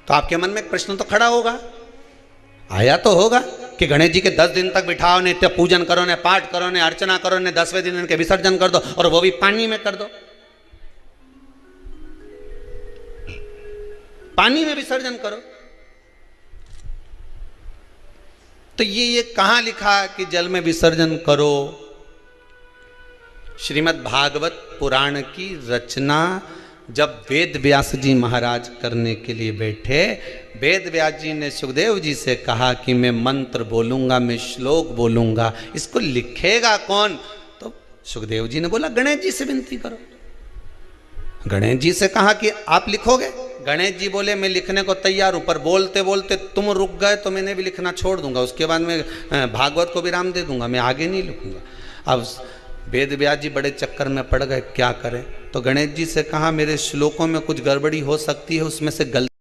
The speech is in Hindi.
तो आपके मन में एक प्रश्न तो खड़ा होगा, आया तो होगा कि गणेश जी के 10 दिन तक बिठाओ, नित्य पूजन करो, ने पाठ करो, ने अर्चना करो, ने 10वें दिन इनके विसर्जन कर दो, और वो भी पानी में कर दो। पानी में विसर्जन करो। तो ये कहां लिखा कि जल में विसर्जन करो? श्रीमद् भागवत पुराण की रचना जब वेद व्यास जी महाराज करने के लिए बैठे, वेद व्यास जी ने सुखदेव जी से कहा कि मैं मंत्र बोलूंगा, मैं श्लोक बोलूंगा, इसको लिखेगा कौन? तो सुखदेव जी ने बोला गणेश जी से विनती करो। गणेश जी से कहा कि आप लिखोगे? गणेश जी बोले मैं लिखने को तैयार हूं, पर बोलते बोलते तुम रुक गए तो मैंने भी लिखना छोड़ दूंगा, उसके बाद मैं भागवत को विराम दे दूंगा, मैं आगे नहीं लिखूंगा। अब वेद व्यास जी बड़े चक्कर में पड़ गए, क्या करें? तो गणेश जी से कहा मेरे श्लोकों में कुछ गड़बड़ी हो सकती है, उसमें से गलती